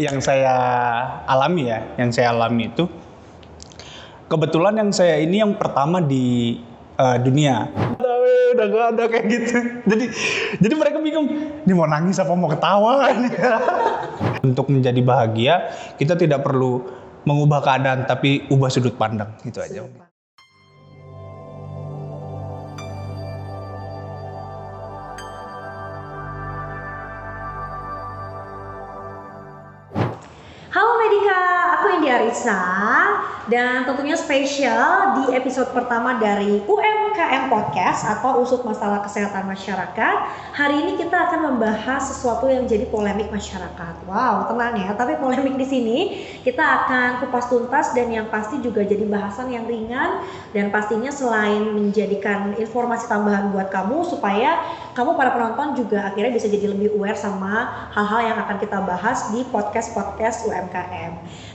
Yang saya yang saya alami itu kebetulan yang saya ini yang pertama di dunia. Udah gak ada kayak gitu. Jadi mereka bingung, ini mau nangis apa mau ketawa kan? Untuk menjadi bahagia, kita tidak perlu mengubah keadaan, tapi ubah sudut pandang, itu aja. Halo Medika, aku Indi Arisa dan tentunya spesial di episode pertama dari UMKM Podcast atau Usut Masalah Kesehatan Masyarakat. Hari ini kita akan membahas sesuatu yang jadi polemik masyarakat. Wow, tenang ya, tapi polemik di sini kita akan kupas tuntas dan yang pasti juga jadi bahasan yang ringan dan pastinya selain menjadikan informasi tambahan buat kamu supaya kamu para penonton juga akhirnya bisa jadi lebih aware sama hal-hal yang akan kita bahas di podcast UMKM.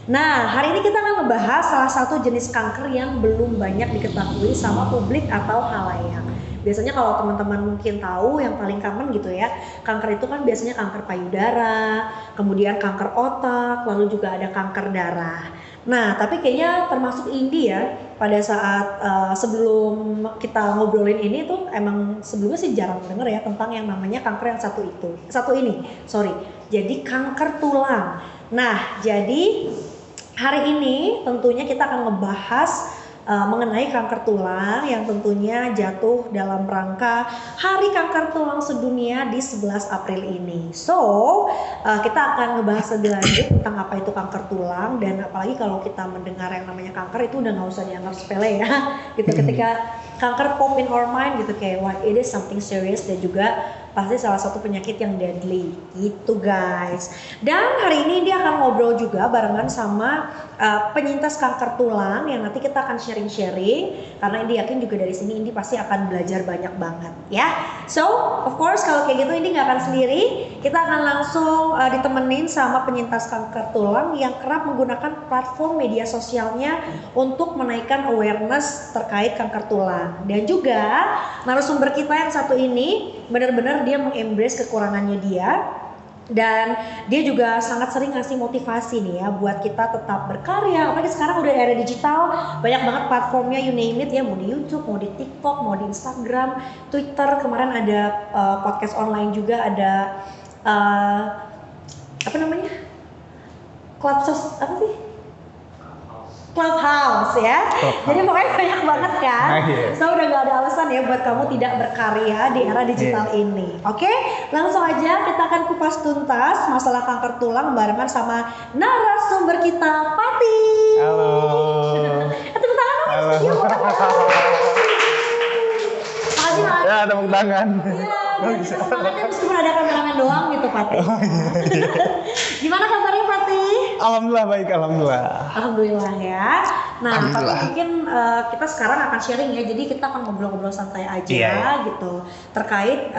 Nah, hari ini kita akan membahas salah satu jenis kanker yang belum banyak diketahui sama publik atau halayak. Biasanya kalau teman-teman mungkin tahu yang paling common gitu ya, kanker itu kan biasanya kanker payudara, kemudian kanker otak, lalu juga ada kanker darah. Nah, tapi kayaknya termasuk Indi ya, pada saat sebelum kita ngobrolin ini tuh emang sebelumnya sih jarang denger ya tentang yang namanya kanker yang satu ini, jadi kanker tulang. Nah, jadi hari ini tentunya kita akan ngebahas mengenai kanker tulang yang tentunya jatuh dalam rangka Hari Kanker Tulang Sedunia di 11 April ini. So, kita akan ngebahas lebih lanjut tentang apa itu kanker tulang dan apalagi kalau kita mendengar yang namanya kanker itu udah nggak usah dianggap sepele ya. Gitu ketika kanker pop in our mind gitu kayak wah it is something serious dan juga pasti salah satu penyakit yang deadly gitu guys. Dan hari ini dia akan ngobrol juga barengan sama penyintas kanker tulang yang nanti kita akan sharing-sharing karena Indi yakin juga dari sini Indi pasti akan belajar banyak banget ya. So of course kalau kayak gitu Indi gak akan sendiri, kita akan langsung ditemenin sama penyintas kanker tulang yang kerap menggunakan platform media sosialnya untuk menaikkan awareness terkait kanker tulang. Dan juga narasumber kita yang satu ini benar-benar dia mengembrace kekurangannya dia dan dia juga sangat sering ngasih motivasi nih ya buat kita tetap berkarya. Apalagi sekarang udah era digital, banyak banget platformnya you name it ya, mau di YouTube, mau di TikTok, mau di Instagram, Twitter, kemarin ada podcast online juga, ada Clubhouse ya. Jadi pokoknya banyak banget kan. So udah gak ada alasan ya buat kamu tidak berkarya di era digital ini. Oke, langsung aja kita akan kupas tuntas masalah kanker tulang barengan sama narasumber kita, Pati. Halo. Tepuk tangan dong. Halo. Makasih. Ya, tepuk tangan. Iya, semangatnya meskipun ada kameramen doang gitu, Pati. Gimana kabarnya, Pati? Alhamdulillah baik, Alhamdulillah ya. Nah, tapi mungkin kita sekarang akan sharing ya. Jadi kita akan ngobrol-ngobrol santai aja gitu terkait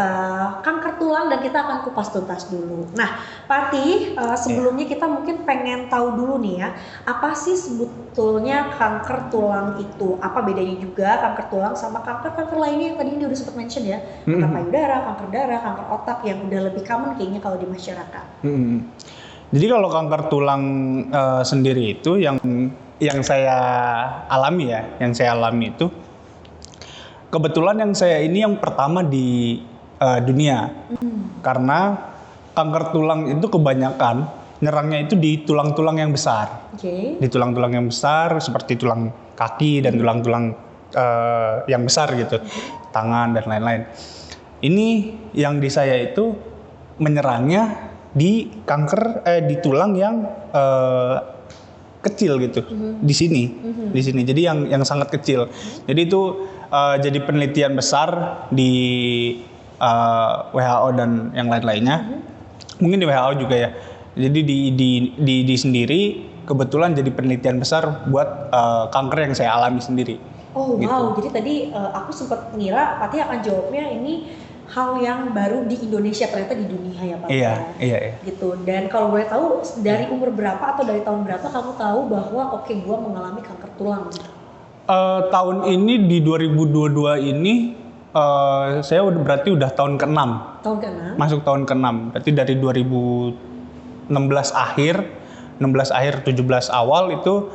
kanker tulang dan kita akan kupas tuntas dulu. Nah, Pati, sebelumnya kita mungkin pengen tahu dulu nih ya, apa sih sebetulnya kanker tulang itu? Apa bedanya juga kanker tulang sama kanker-kanker lainnya yang tadi ini udah sempat mention ya? Kanker payudara, kanker darah, kanker otak yang udah lebih common kayaknya kalau di masyarakat. Jadi kalau kanker tulang sendiri itu yang saya alami itu kebetulan yang saya ini yang pertama di dunia. Karena kanker tulang itu kebanyakan nyerangnya itu di tulang-tulang yang besar. Di tulang-tulang yang besar seperti tulang kaki dan tulang-tulang yang besar gitu, tangan dan lain-lain. Ini yang di saya itu menyerangnya di kanker di tulang yang kecil gitu, di sini. Jadi yang sangat kecil. Jadi itu jadi penelitian besar di WHO dan yang lain-lainnya. Mungkin di WHO juga ya. Jadi di sendiri kebetulan jadi penelitian besar buat kanker yang saya alami sendiri. Oh gitu. wow, jadi tadi aku sempat ngira Pati akan jawabnya ini hal yang baru di Indonesia, ternyata di dunia ya Pak. Iya. Gitu. Dan kalau boleh tahu dari umur berapa atau dari tahun berapa kamu tahu bahwa oke, gua mengalami kanker tulang? Tahun ini di 2022 ini saya berarti udah tahun ke-6. Tahun ke-6? Masuk tahun ke-6. Berarti dari 2016 16 akhir 17 awal itu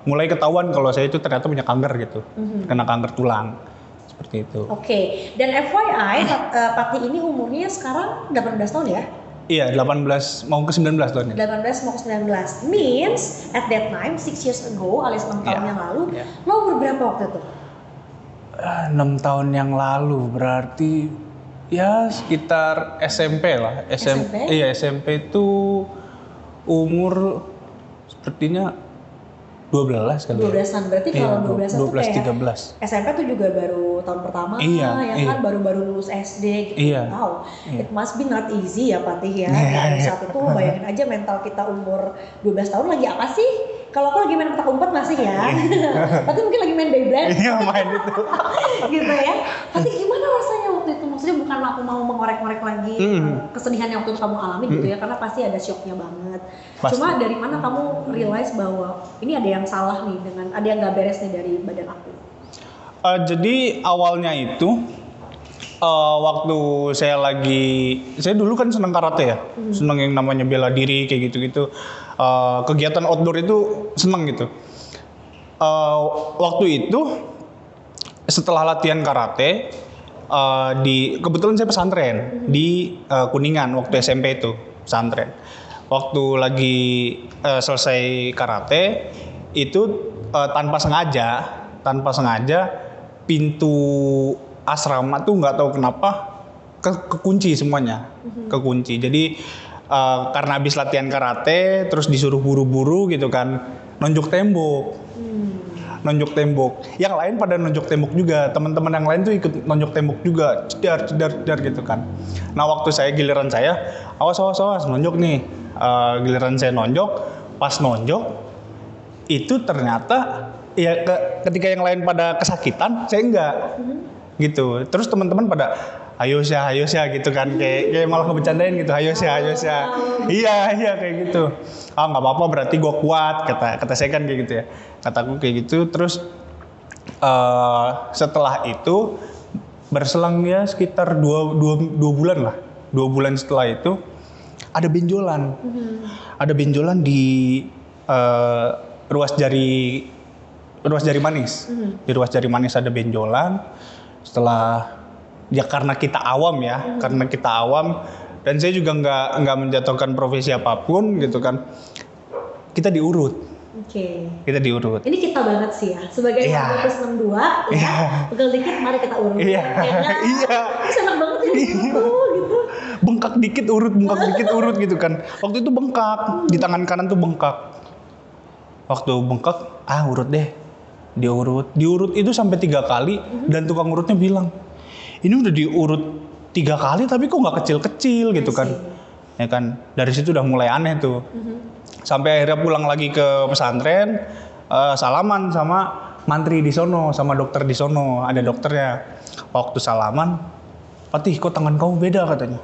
mulai ketahuan kalau saya itu ternyata punya kanker gitu. Kena kanker tulang. Seperti itu. Oke. Dan FYI, Pati ini umurnya sekarang 18 tahun ya? Iya, 18 mau ke 19 tahun ini. 18 mau ke 19. Means at that time 6 years ago alias 6 tahun yang lalu, lo umur berapa waktu itu? 6 tahun yang lalu berarti ya sekitar SMP lah. SMP? Iya, SMP itu umur sepertinya 12 kali. 12-an. Berarti kalau 12-an tuh kayak 13. SMP tuh juga baru tahun pertama kan baru lulus SD gitu. Iya. Wow. It must be not easy ya Patih ya. Dan saat itu bayangin aja mental kita umur 12 tahun lagi apa sih? Kalau aku lagi main petak umpet masih ya. Tapi mungkin lagi main Beyblade. Iya, main itu. Gitu ya. Tapi gimana rasanya waktu itu? Maksudnya bukan aku mau mengorek-ngorek lagi kesedihan yang waktu itu kamu alami gitu ya, karena pasti ada shocknya banget. Pasti. Cuma dari mana kamu realize bahwa ini ada yang salah nih, dengan ada yang nggak beres nih dari badan aku? Jadi awalnya itu waktu saya dulu kan senang karate ya, senang yang namanya bela diri kayak gitu-gitu. Kegiatan outdoor itu senang gitu. Waktu itu setelah latihan karate kebetulan saya pesantren di Kuningan waktu SMP itu pesantren. Waktu lagi selesai karate itu tanpa sengaja pintu asrama tuh nggak tahu kenapa kekunci semuanya, kekunci. Jadi karena habis latihan karate terus disuruh buru-buru gitu kan, nonjok tembok. Yang lain pada nonjok tembok juga, teman-teman yang lain tuh ikut nonjok tembok juga, cedar gitu kan. Nah waktu giliran saya, awas nonjok nih. Giliran saya nonjok, pas nonjok itu ternyata ya ketika yang lain pada kesakitan, saya enggak. Gitu. Terus teman-teman pada ayo Syah gitu kan, kayak malah ngebecandain gitu, ayo Syah. Iya kayak gitu. Nggak apa-apa berarti gue kuat, kata saya kan kayak gitu ya. Kataku kayak gitu. Terus setelah itu berselang ya sekitar 2 bulan lah. 2 bulan setelah itu ada benjolan. Ada benjolan di ruas jari manis. Di ruas jari manis ada benjolan. Setelah ya karena kita awam dan saya juga nggak menjatuhkan profesi apapun gitu kan, kita diurut. Kita diurut. Ini kita banget sih ya, sebagai anak plus 62 ya, pegel dikit mari kita urut. Iya. Senang banget ya gitu. Bengkak dikit urut gitu kan. Waktu itu bengkak, di tangan kanan tuh bengkak. Waktu bengkak, urut deh. Diurut itu sampai 3 kali dan tukang urutnya bilang, ini udah diurut 3 kali tapi kok nggak kecil-kecil gitu kan. Ya kan, dari situ udah mulai aneh tuh. Sampai akhirnya pulang lagi ke pesantren, salaman sama mantri di sono, sama dokter di sono, ada dokternya. Waktu salaman, Patih kok tangan kamu beda katanya.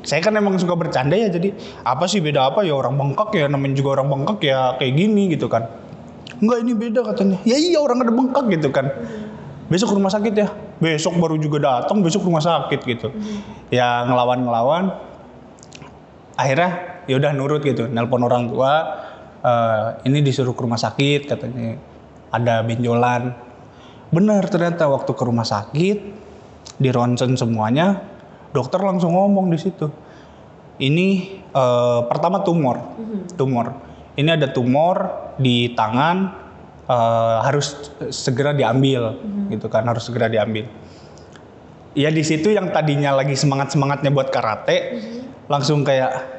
Saya kan emang suka bercanda ya, jadi apa sih beda apa ya, orang bengkak ya, namanya juga orang bengkak ya kayak gini gitu kan. Enggak, ini beda katanya. Ya iya orang ada bengkak gitu kan. Besok ke rumah sakit ya. Besok baru juga datang, besok rumah sakit gitu. Ya ngelawan. Akhirnya ya udah nurut gitu. Nelpon orang tua, ini disuruh ke rumah sakit katanya. Ada benjolan. Benar ternyata waktu ke rumah sakit, di ronsen semuanya, dokter langsung ngomong di situ. Ini pertama tumor. Ini ada tumor di tangan, harus segera diambil, gitu kan, harus segera diambil. Ya di situ yang tadinya lagi semangatnya buat karate, langsung kayak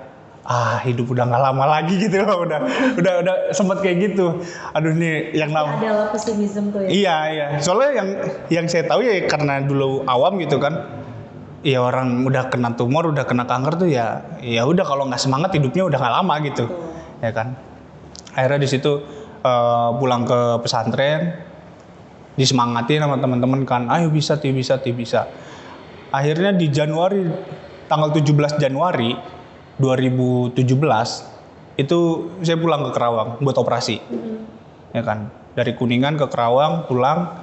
hidup udah nggak lama lagi gitu loh, udah sempet kayak gitu. Aduh nih yang ada pesimisme tuh ya. Iya. Soalnya yang saya tahu ya karena dulu awam gitu kan. Ya orang udah kena tumor, udah kena kanker tuh ya udah kalau nggak semangat hidupnya udah nggak lama gitu. Ya kan. Akhirnya di situ pulang ke pesantren, disemangatin sama teman-teman kan, ayo bisa. Akhirnya di tanggal 17 Januari 2017 itu saya pulang ke Kerawang buat operasi. Ya kan, dari Kuningan ke Kerawang pulang,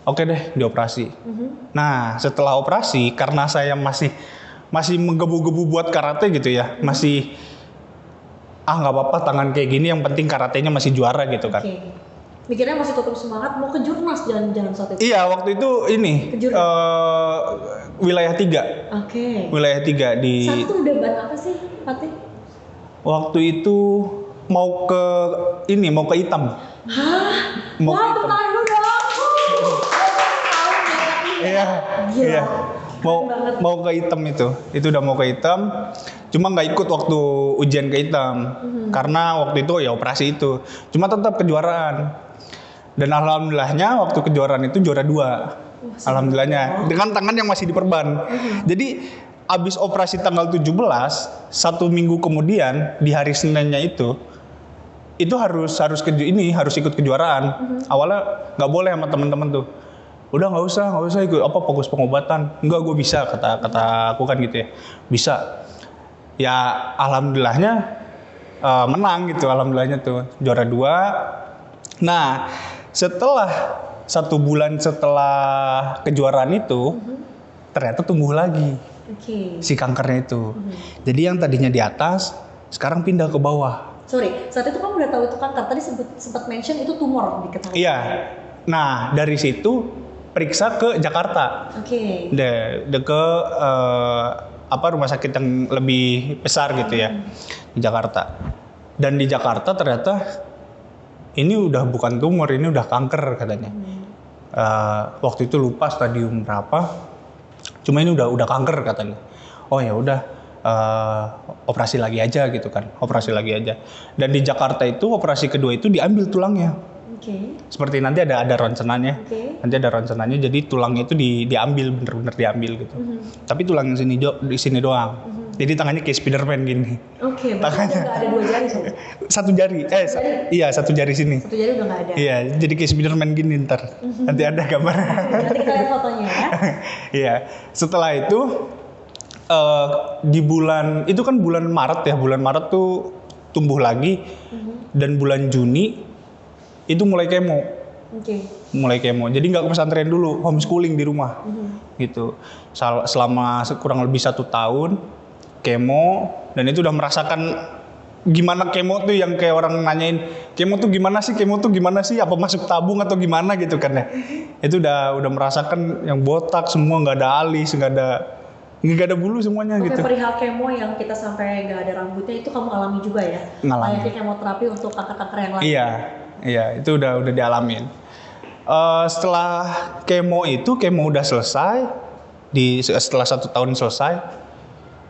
oke deh dioperasi. Nah setelah operasi karena saya masih masih menggebu-gebu buat karate gitu ya, masih nggak apa-apa tangan kayak gini, yang penting karatenya masih juara gitu kan. Oke. Mikirnya masih tetap semangat mau ke Jurnas jalan-jalan saat itu. Iya, waktu itu ini wilayah 3. Oke. Wilayah 3 di Saat itu udah ban apa sih, Fatih? waktu itu mau ke hitam. Hah? Mau Wah, ke hitam. tenang dulu dong. Iya. Gila. Iya. Mau Keren banget. mau ke hitam itu. Itu udah mau ke hitam. Cuma nggak ikut waktu ujian ke hitam. Karena waktu itu ya operasi itu. Cuma tetap kejuaraan. Dan alhamdulillahnya waktu kejuaraan itu juara 2. Alhamdulillahnya dengan tangan yang masih diperban. Jadi abis operasi tanggal 17, 1 minggu kemudian di hari Seninnya itu harus ikut kejuaraan. Awalnya nggak boleh sama teman-teman tuh. Udah nggak usah ikut fokus pengobatan. Enggak, gue bisa kata aku kan gitu ya. Bisa. Ya alhamdulillahnya menang gitu, alhamdulillahnya tuh juara 2. Nah, setelah 1 bulan setelah kejuaraan itu ternyata tumbuh lagi si kankernya itu. Jadi yang tadinya di atas sekarang pindah ke bawah. Sorry, saat itu kamu udah tahu itu kanker. Tadi sempat mention itu tumor di kepala. Iya. Nah, dari situ periksa ke Jakarta. Oke. Ke rumah sakit yang lebih besar gitu ya. Di Jakarta. Dan di Jakarta ternyata ini udah bukan tumor, ini udah kanker katanya. Waktu itu lupa stadium berapa. Cuma ini udah kanker katanya. Oh ya udah, operasi lagi aja gitu kan. Operasi lagi aja. Dan di Jakarta itu operasi kedua itu diambil tulangnya. Seperti nanti ada ronsenannya. Nanti ada ronsenannya, jadi tulangnya itu diambil, bener-bener diambil gitu. Tapi tulang yang di sini doang. Jadi tangannya kayak Spiderman gini. Tangannya nggak ada 2 jari tuh? 1 jari. Iya, 1 jari sini. 1 jari udah nggak ada. Iya, jadi kayak Spiderman gini ntar. Nanti ada gambarnya. Nanti kita lihat fotonya ya. Iya. Setelah itu di bulan itu kan bulan Maret ya. Bulan Maret tuh tumbuh lagi. Dan bulan Juni itu mulai kemo. Mulai kemo. Jadi nggak ke pesantren dulu, homeschooling di rumah. Gitu. Selama kurang lebih 1 tahun kemo, dan itu udah merasakan gimana kemo tuh, yang kayak orang nanyain kemo tuh gimana sih, apa masuk tabung atau gimana gitu kan ya. Itu udah merasakan yang botak semua, nggak ada alis, nggak ada bulu semuanya gitu. Perihal kemo yang kita sampai nggak ada rambutnya itu kamu alami juga ya? Ngalamin. Kayak kemoterapi untuk kanker-kanker yang lain. Iya, itu udah dialamin. Setelah kemo udah selesai, setelah 1 tahun selesai,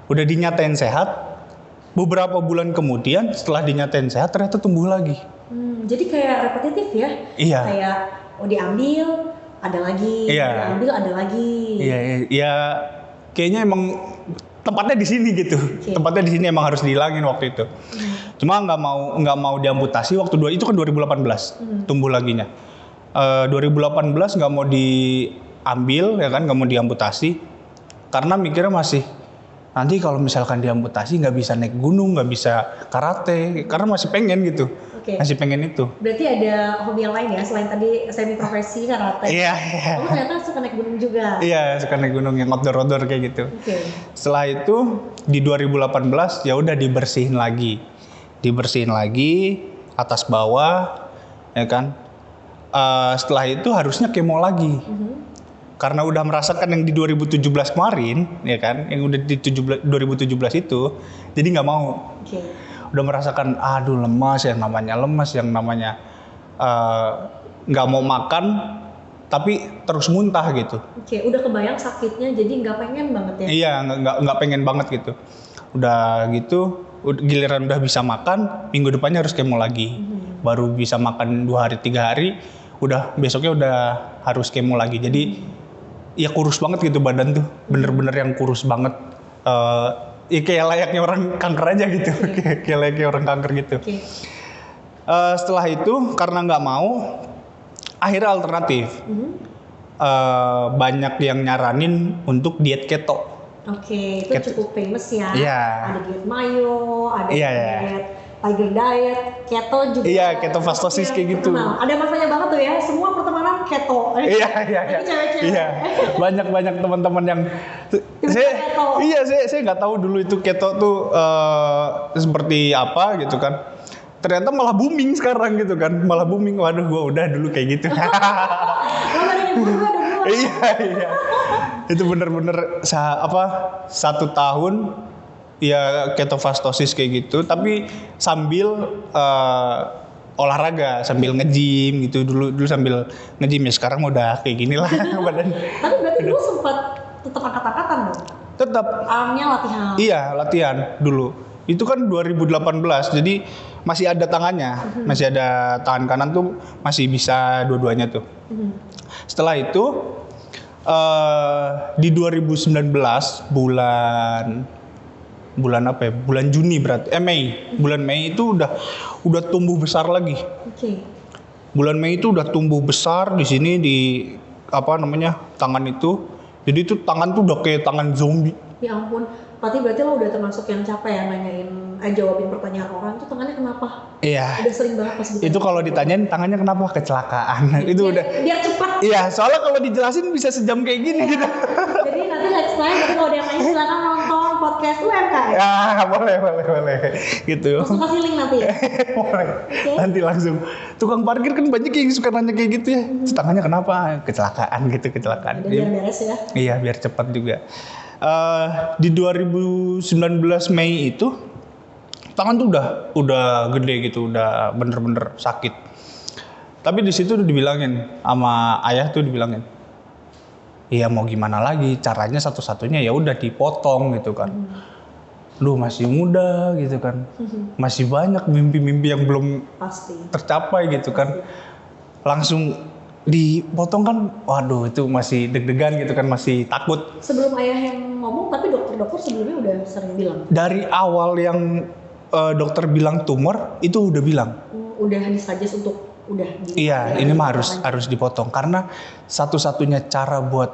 udah dinyatain sehat. Beberapa bulan kemudian setelah dinyatain sehat ternyata tumbuh lagi. Jadi kayak repetitif ya? Iya. Kayak diambil, ada lagi, diambil, ada lagi. Iya. Kayaknya emang tempatnya di sini gitu. Tempatnya di sini emang harus dihilangin waktu itu. Cuma nggak mau diamputasi waktu itu kan 2018 tumbuh laginya. 2018 nggak mau diambil ya kan, nggak mau diamputasi karena mikirnya masih nanti kalau misalkan diamputasi nggak bisa naik gunung, nggak bisa karate, karena masih pengen gitu. Masih pengen itu. Berarti ada hobi yang lain ya selain tadi semi profesi karate. Iya. Kamu ternyata suka naik gunung juga. Iya, suka naik gunung yang outdoor kayak gitu. Setelah itu di 2018 ya udah dibersihin lagi atas bawah ya kan. Setelah itu harusnya kemo lagi. Karena udah merasakan yang di 2017 kemarin, ya kan, yang udah di 2017 itu, jadi nggak mau. Udah merasakan, aduh lemas, yang namanya nggak mau makan, tapi terus muntah gitu. Udah kebayang sakitnya, jadi nggak pengen banget ya? Iya, nggak pengen banget gitu. Udah gitu, giliran udah bisa makan, minggu depannya harus kemo lagi. Baru bisa makan 2 hari 3 hari, besoknya udah harus kemo lagi. Jadi ya kurus banget gitu badan tuh, bener-bener yang kurus banget. Ya kayak layaknya orang kanker aja gitu, kayak layaknya orang kanker gitu. Setelah itu karena nggak mau, akhirnya alternatif. Banyak yang nyaranin untuk diet keto. Itu cukup famous ya. Ada diet mayo, ada diet Tiger Diet, keto juga. Iya, ketofastosis kayak gitu. Ada masanya banget tuh ya, semua pertemanan keto. Iya. Banyak teman-teman yang Saya nggak tahu dulu itu keto tuh seperti apa gitu kan. Ternyata malah booming sekarang gitu kan, malah booming. Waduh, gua udah dulu kayak gitu. Iya. Itu bener-bener 1 tahun ya ketofastosis kayak gitu, tapi sambil olahraga, sambil nge-gym gitu. Dulu sambil nge-gym, ya sekarang udah kayak gini lah badan. Tapi berarti dulu sempat tetap angkat-angkatan dong? Tetap. Armnya latihan? Iya, latihan dulu. Itu kan 2018, jadi masih ada tangannya, masih ada tangan kanan tuh masih bisa dua-duanya tuh. Setelah itu di 2019 bulan apa ya? Bulan Juni berarti. Mei. Bulan Mei itu udah tumbuh besar lagi. Oke. Bulan Mei itu udah tumbuh besar di sini di tangan itu. Jadi itu tangan tuh udah kayak tangan zombie. Ya ampun. Berarti lo udah termasuk yang capek ya jawabin pertanyaan orang tuh tangannya kenapa? Iya. Udah sering banget pas gitu. Itu kalau ditanyain tangannya kenapa? Kecelakaan. Itu udah. Biar cepat. Iya, soalnya kalau dijelasin bisa sejam kayak gini gitu. Jadi nanti next time kalau ada yang nanya silakan nonton podcast UMKM. Ya, boleh. Gitu. Langsung kasih link nanti ya. Boleh. Okay. Nanti langsung. Tukang parkir kan banyak yang suka nanya kayak gitu ya. Tangannya kenapa? Kecelakaan. Biar beres ya. Iya, biar cepat juga. Di 2019 Mei itu tangan tuh udah gede gitu, udah bener-bener sakit. Tapi di situ udah dibilangin sama ayah tuh dibilangin, iya mau gimana lagi, caranya satu-satunya ya udah dipotong gitu kan. Lu masih muda gitu kan, masih banyak mimpi-mimpi yang belum tercapai gitu kan. Langsung dipotong kan, waduh itu masih deg-degan gitu kan, masih takut. Sebelum ayah yang ngomong, tapi dokter sebelumnya udah sering bilang? Dari awal yang dokter bilang tumor, itu udah bilang. Udah disuggest untuk Iya, ini mah harus dipotong. Karena satu-satunya cara buat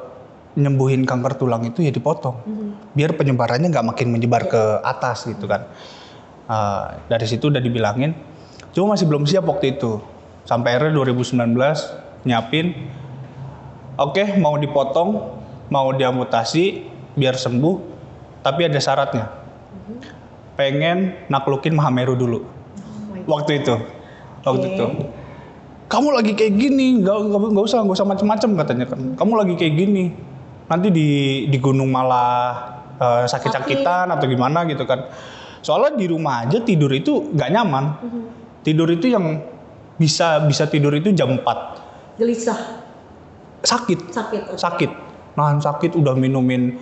nyembuhin kanker tulang itu ya dipotong. Biar penyebarannya nggak makin menyebar ke atas gitu kan. Dari situ udah dibilangin, cuma masih belum siap waktu itu. Sampai akhirnya 2019 nyiapin, oke, mau dipotong, mau diamputasi biar sembuh, tapi ada syaratnya. Pengen naklukin Mahameru dulu. Waktu itu. Kamu lagi kayak gini, nggak usah macem-macem katanya kan. Kamu lagi kayak gini, nanti di gunung malah sakit-sakitan atau gimana gitu kan. Soalnya di rumah aja tidur itu nggak nyaman. Tidur itu yang bisa tidur itu jam 4. Gelisah. Sakit. Okay. Sakit. Nahan sakit, udah minumin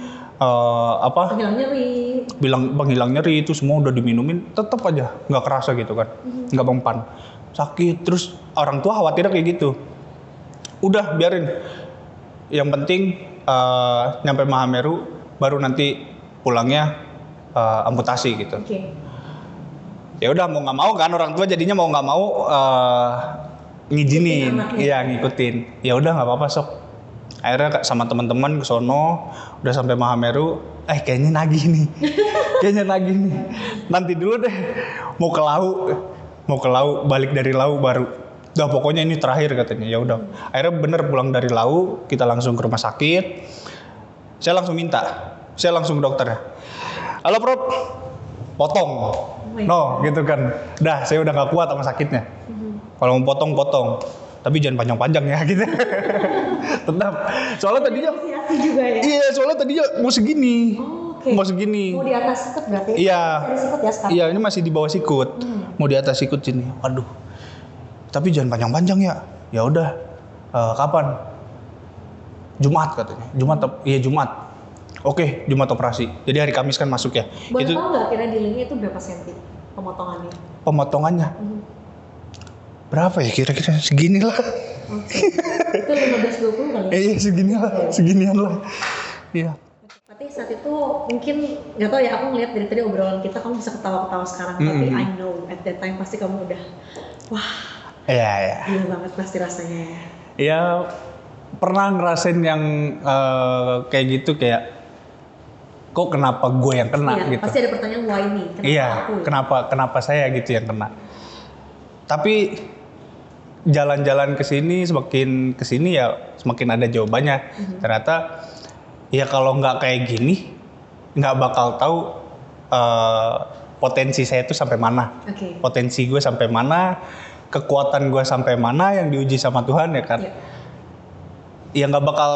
penghilang nyeri itu semua udah diminumin, tetap aja nggak kerasa gitu kan, nggak mempan. Sakit, terus orang tua khawatirnya kayak gitu. Udah biarin. Yang penting nyampe Mahameru, baru nanti pulangnya amputasi gitu. Okay. Ya udah mau nggak mau kan orang tua jadinya mau nggak mau ngizinin, iya ngikutin. Ya udah nggak apa-apa sok. Akhirnya sama teman-teman ke sono, udah sampai Mahameru, kayaknya nagih nih. Nanti dulu deh, mau ke Lau, balik dari Lau baru. Udah pokoknya ini terakhir katanya. Ya udah. Akhirnya bener pulang dari Lau, kita langsung ke rumah sakit. Saya langsung ke dokter ya. Halo Prof, potong. Gitu kan. Dah, saya udah gak kuat sama sakitnya. Kalau mau potong. Tapi jangan panjang-panjang ya gitu. Tetap. Soalnya tadinya juga ya? Iya, soalnya tadinya mau segini. Okay. Mau segini. Mau di atas sikut berarti? Iya. Sikut ya sekarang? Iya, ini masih di bawah sikut. Mau di atas sikut sini. Waduh. Tapi jangan panjang-panjang ya. Ya udah. Kapan? Jumat katanya. Jumat. Oke, Jumat operasi. Jadi hari Kamis kan masuk ya. Boleh tahu nggak kira dilingnya itu berapa senti pemotongannya? Pemotongannya? Berapa ya kira-kira? Segini lah. Oke. Itu 15-20 kali ya? Iya seginian lah. Iya. Tapi saat itu mungkin nggak tahu ya, aku ngeliat dari tadi obrolan kita kamu bisa ketawa-ketawa sekarang, tapi I know at that time pasti kamu udah wah. Iya. Gila banget pasti rasanya ya. Iya, pernah ngerasain yang kayak gitu, kayak kok kenapa gue yang kena gitu. Pasti ada pertanyaan why me, kenapa saya gitu yang kena. Tapi jalan-jalan semakin kesini ya semakin ada jawabannya. Ternyata ya kalau nggak kayak gini nggak bakal tahu potensi saya itu sampai mana, potensi gue sampai mana, kekuatan gue sampai mana yang diuji sama Tuhan ya kan. Ya nggak bakal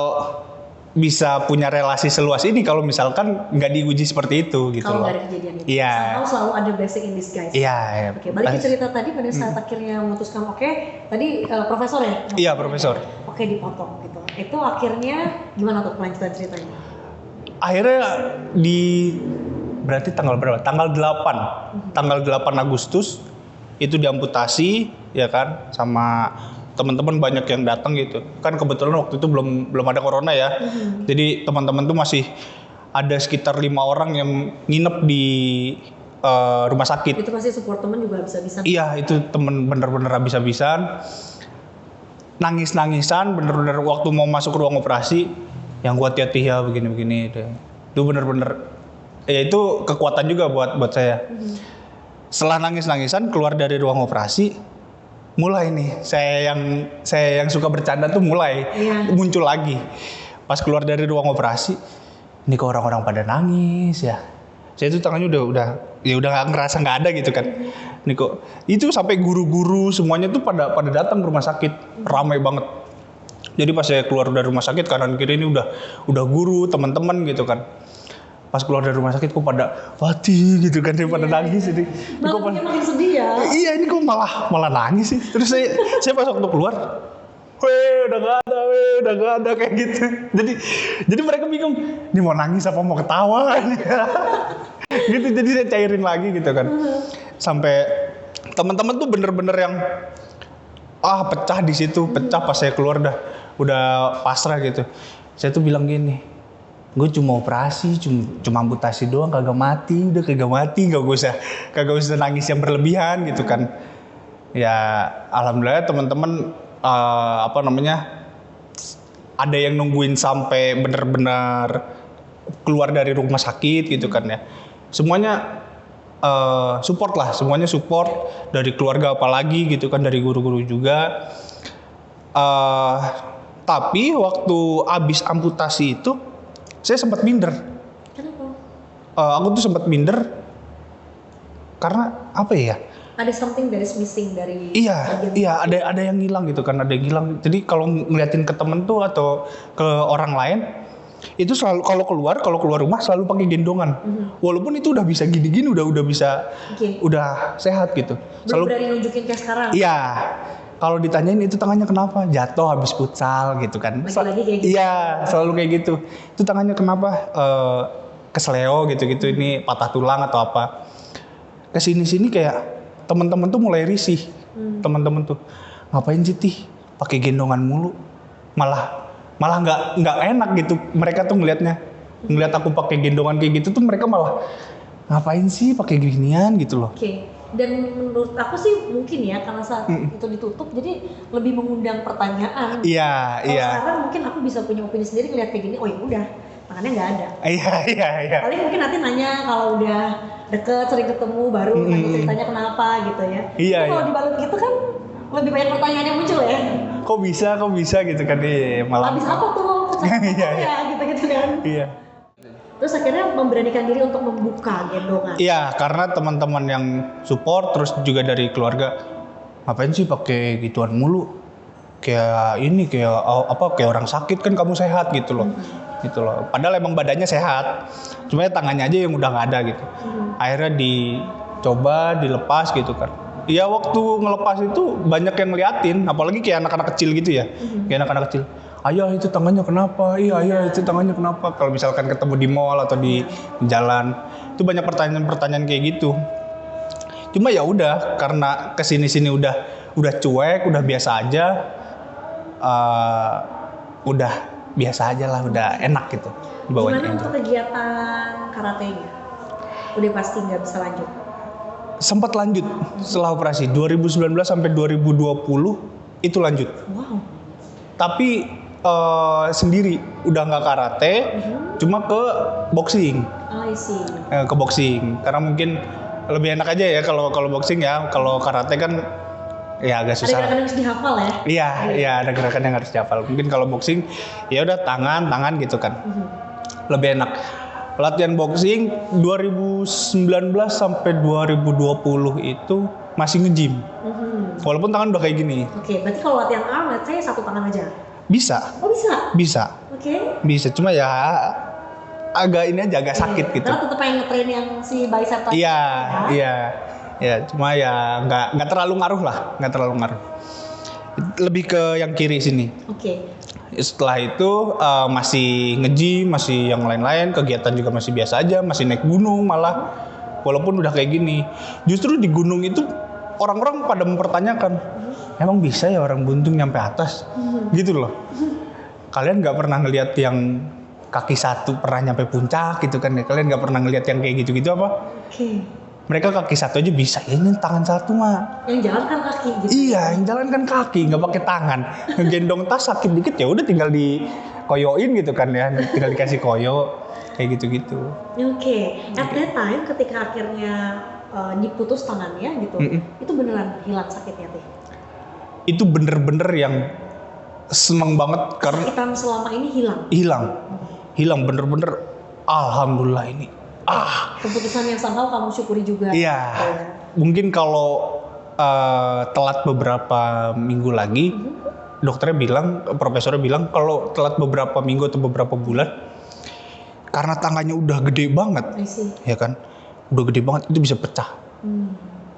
bisa punya relasi seluas ini kalau misalkan nggak diuji seperti itu gitu kalau loh. Kalau nggak ada kejadian itu. Iya. Selalu ada blessing in disguise. Iya. Oke, balik ke cerita tadi pada saat akhirnya memutuskan tadi profesor ya? Iya, profesor. Oke, dipotong gitu. Itu akhirnya gimana tuh kelanjutan ceritanya? Akhirnya berarti tanggal berapa? Tanggal 8. Tanggal 8 Agustus itu diamputasi ya kan, sama teman-teman banyak yang datang gitu. Kan kebetulan waktu itu belum ada corona ya. Jadi teman-teman tuh masih ada sekitar 5 orang yang nginep di rumah sakit. Itu pasti support teman juga habis-habisan. Iya, itu temen bener-bener habis-habisan. Nangis-nangisan bener-bener waktu mau masuk ruang operasi, yang gua hati-hati ya begini-begini. Itu bener-bener ya itu kekuatan juga buat saya. Setelah nangis-nangisan keluar dari ruang operasi, mulai nih saya yang suka bercanda tuh mulai muncul lagi. Pas keluar dari ruang operasi, ini kok orang-orang pada nangis ya. Saya tuh tangannya udah nggak ngerasa nggak ada gitu kan. Ini kok itu sampai guru-guru semuanya tuh pada datang ke rumah sakit, ramai banget. Jadi pas saya keluar dari rumah sakit kanan kiri ini udah guru, teman-teman gitu kan. Pas keluar dari rumah sakit kok pada mati gitu kan, dia pada nangis ini. Kok makin sedih ya? Iya, ini kok malah nangis sih. Terus saya pas waktu keluar, udah gak ada kayak gitu. Jadi mereka bingung, ini mau nangis apa mau ketawa gitu. Jadi saya cairin lagi gitu kan. Sampai teman-teman tuh bener-bener yang pecah di situ, pecah pas saya keluar udah pasrah gitu. Saya tuh bilang gini, gue cuma operasi, cuma amputasi doang, kagak mati, kagak usah nangis yang berlebihan gitu kan. Ya alhamdulillah teman-teman ada yang nungguin sampai benar-benar keluar dari rumah sakit gitu kan ya. Semuanya support lah, semuanya support dari keluarga apalagi gitu kan, dari guru-guru juga. Tapi waktu abis amputasi itu saya sempat minder. Kenapa? Aku tuh sempat minder karena apa ya? Ada something that is missing dari. Iya, ada yang hilang gitu kan, ada yang hilang. Jadi kalau ngeliatin ke temen tuh atau ke orang lain, itu selalu kalau keluar rumah selalu pakai gendongan. Walaupun itu udah bisa gini-gini, udah bisa, udah sehat gitu. Belum berani nunjukin kayak sekarang. Iya. Kalau ditanyain itu tangannya kenapa? Jatuh habis futsal gitu kan. Lagi-lagi kayak gitu. Iya, selalu kayak gitu. Itu tangannya kenapa? Kesleo gitu-gitu, ini patah tulang atau apa. Kesini-sini kayak teman-teman tuh mulai risih. Teman-teman tuh, ngapain sih Tih? Pakai gendongan mulu. Malah nggak enak gitu. Mereka tuh ngeliat aku pakai gendongan kayak gitu tuh mereka malah ngapain sih pakai ginian gitu loh. Dan menurut aku sih mungkin ya karena saat itu ditutup jadi lebih mengundang pertanyaan. Iya. Sekarang mungkin aku bisa punya opini sendiri ngeliat kayak gini, oh ya udah tangannya nggak ada. Iya. Paling mungkin nanti nanya kalau udah deket sering ketemu baru nanya ceritanya kenapa gitu ya. Iya. Kalau dibalut gitu kan lebih banyak pertanyaan yang muncul ya. Kok bisa gitu kan, malah. Habis apa tuh? Ya gitu kan. Iya. Terus akhirnya memberanikan diri untuk membuka gendongan. Iya, karena teman-teman yang support terus juga dari keluarga, ngapain sih pakai gituan mulu? Kayak orang sakit kan kamu sehat gitu loh. Gitu loh. Padahal emang badannya sehat. Cuma tangannya aja yang udah nggak ada gitu. Akhirnya dicoba dilepas gitu kan. Iya, waktu ngelepas itu banyak yang ngeliatin, apalagi kayak anak-anak kecil gitu ya. Kayak anak-anak kecil. Ayah itu tangannya kenapa? Iya itu tangannya kenapa? Kalau misalkan ketemu di mall atau di jalan, itu banyak pertanyaan-pertanyaan kayak gitu. Cuma ya udah, karena kesini-sini udah cuek, udah biasa aja, udah biasa aja lah, udah enak gitu. Gimana untuk kegiatan karatenya? Udah pasti nggak bisa lanjut? Sempat lanjut setelah operasi 2019 sampai 2020 itu lanjut. Wow. Tapi sendiri udah nggak karate, cuma ke boxing. I see. Ke boxing karena mungkin lebih enak aja ya kalau boxing ya. Kalau karate kan ya agak susah. Ada gerakan yang harus dihafal ya? Iya ada gerakan yang harus dihafal. Mungkin kalau boxing ya udah tangan gitu kan. lebih enak. Latihan boxing 2019 sampai 2020 itu masih nge-gym. Walaupun tangan udah kayak gini. Oke, berarti kalau latihan arm, let's say satu tangan aja. Bisa. Oh bisa? Bisa. Oke. Bisa, cuma ya agak ini aja, agak sakit gitu. Karena tetap pengen nge-train yang si bicep tadi. Iya, iya. Ya, cuma ya nggak terlalu ngaruh lah, nggak terlalu ngaruh. Lebih ke yang kiri sini. Oke. Setelah itu masih nge-gym, masih yang lain-lain, kegiatan juga masih biasa aja, masih naik gunung malah. Walaupun udah kayak gini. Justru di gunung itu orang-orang pada mempertanyakan, emang bisa ya orang buntung nyampe atas? Gitu loh. Kalian nggak pernah ngelihat yang kaki satu pernah nyampe puncak gitu kan ya? Kalian nggak pernah ngelihat yang kayak gitu-gitu apa? Oke. Mereka kaki satu aja bisa, ya ini tangan satu mah. Yang jalan kan kaki gitu. Iya, yang jalan kan kaki, nggak pakai tangan. Ngegendong tas sakit dikit ya udah tinggal dikoyoin gitu kan ya, tinggal dikasih koyo kayak gitu-gitu. Oke. At that time ketika akhirnya diputus tangannya gitu, itu beneran hilang sakitnya teh? Itu bener-bener yang seneng banget karena Sakitan selama ini hilang? hilang bener-bener. Alhamdulillah ini. Keputusan yang somehow kamu syukuri juga. Iya. Mungkin kalau telat beberapa minggu lagi, dokternya bilang, profesornya bilang kalau telat beberapa minggu atau beberapa bulan, karena tangannya udah gede banget, ya kan, udah gede banget itu bisa pecah.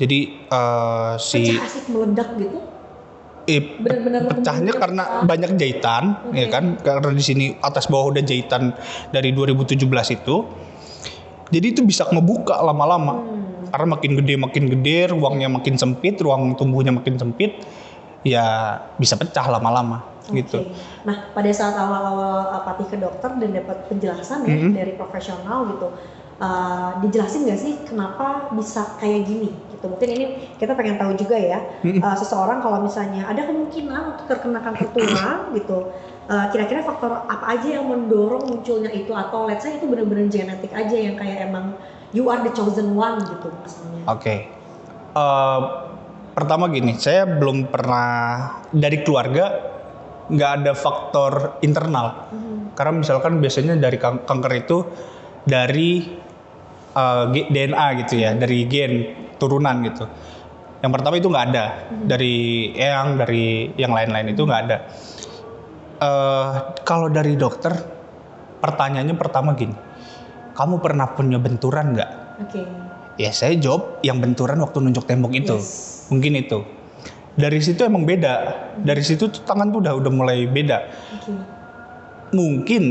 Jadi Pecah asik meledak gitu? Benar-benar pecahnya karena banyak jahitan, ya kan, karena di sini atas bawah udah jahitan dari 2017 itu. Jadi itu bisa ngebuka lama-lama. Karena makin gede, ruangnya makin sempit, ruang tumbuhnya makin sempit, ya bisa pecah lama-lama gitu. Nah, pada saat awal-awal Patih ke dokter dan dapat penjelasan ya dari profesional gitu, dijelasin nggak sih kenapa bisa kayak gini? Gitu. Mungkin ini kita pengen tahu juga ya, seseorang kalau misalnya ada kemungkinan untuk terkena kanker tulang gitu. Kira-kira faktor apa aja yang mendorong munculnya itu, atau let's say itu benar-benar genetik aja yang kayak emang you are the chosen one gitu misalnya. Oke. Pertama gini, saya belum pernah dari keluarga nggak ada faktor internal. Karena misalkan biasanya dari kanker itu dari DNA gitu ya, dari gen turunan gitu. Yang pertama itu nggak ada, dari eyang, dari yang lain-lain itu nggak ada. Kalau dari dokter, pertanyaannya pertama gini, kamu pernah punya benturan nggak? Ya saya jawab yang benturan waktu nunjuk tembok itu, mungkin itu. Dari situ emang beda, dari situ tuh tangan tuh udah mulai beda. Mungkin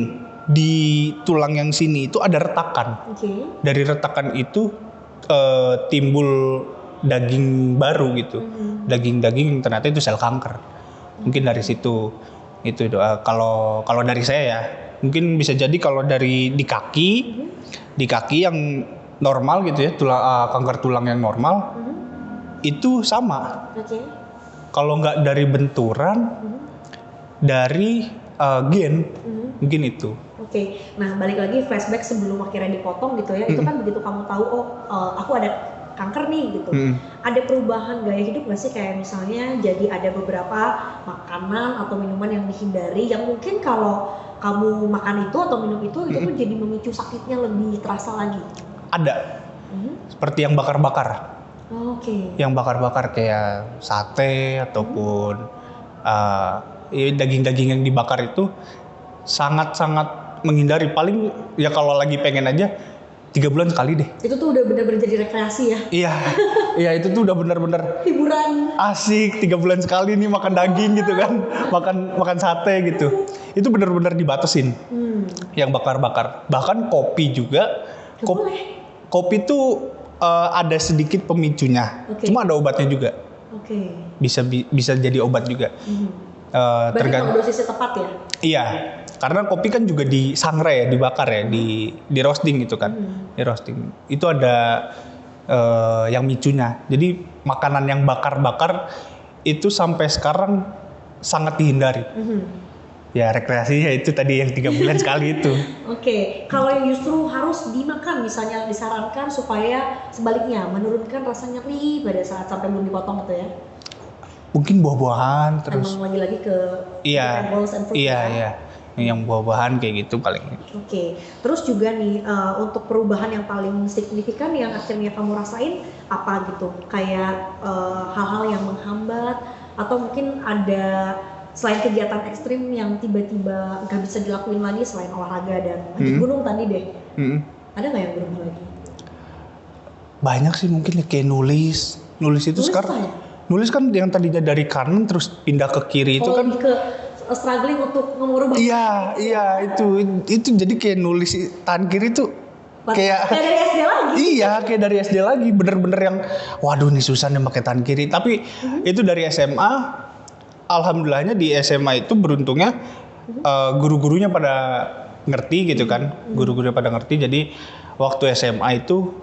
di tulang yang sini itu ada retakan. Dari retakan itu timbul daging baru gitu, daging-daging ternyata itu sel kanker. Mungkin dari situ. Itu kalau dari saya ya, mungkin bisa jadi kalau dari di kaki yang normal gitu ya, kanker tulang yang normal itu sama. Kalau nggak dari benturan, dari gen, mungkin itu. Nah balik lagi flashback sebelum akhirnya dipotong gitu ya, itu kan begitu kamu tahu aku ada kanker nih gitu, ada perubahan gaya hidup nggak sih, kayak misalnya jadi ada beberapa makanan atau minuman yang dihindari yang mungkin kalau kamu makan itu atau minum itu tuh jadi memicu sakitnya lebih terasa lagi? Ada. Seperti yang bakar-bakar. Yang bakar-bakar kayak sate ataupun daging-daging yang dibakar itu sangat-sangat menghindari. Paling ya kalau lagi pengen aja 3 bulan sekali deh. Itu tuh udah bener-bener jadi rekreasi ya? Iya itu tuh udah bener-bener hiburan. Asik, 3 bulan sekali nih makan daging gitu kan, makan sate gitu. Itu bener-bener dibatasin. Yang bakar-bakar. Bahkan kopi juga. Kopi tuh ada sedikit pemicunya, cuma ada obatnya juga. Bisa jadi obat juga. Tergantung dosisnya tepat ya? Iya. Karena kopi kan juga disangrai ya, dibakar ya, di roasting gitu kan, di roasting. Itu ada yang micunya. Jadi makanan yang bakar-bakar itu sampai sekarang sangat dihindari. Ya rekreasinya itu tadi yang 3 bulan sekali itu. Kalau yang justru harus dimakan, misalnya disarankan supaya sebaliknya menurunkan rasa nyeri pada saat sampai belum dipotong gitu ya? Mungkin buah-buahan terus. Emang lagi-lagi ke vegetables and fruit. Iya. yang buah-buahan kayak gitu paling. Oke. Terus juga nih untuk perubahan yang paling signifikan yang akhirnya kamu rasain apa gitu? Kayak hal-hal yang menghambat atau mungkin ada selain kegiatan ekstrim yang tiba-tiba nggak bisa dilakuin lagi selain olahraga dan naik gunung tadi deh. Ada nggak yang berubah lagi? Banyak sih mungkin kayak nulis itu sekarang. Nulis kan yang tadinya dari kanan terus pindah ke kiri itu kan. Ke struggling untuk mengubah. Iya itu jadi kayak nulis tangan kiri tuh kayak dari SD lagi. Iya, kayak dari SD lagi, bener-bener yang waduh nih susah nih pakai tangan kiri. Tapi itu dari SMA, alhamdulillahnya di SMA itu beruntungnya guru-gurunya pada ngerti gitu kan, guru-gurunya pada ngerti. Jadi waktu SMA itu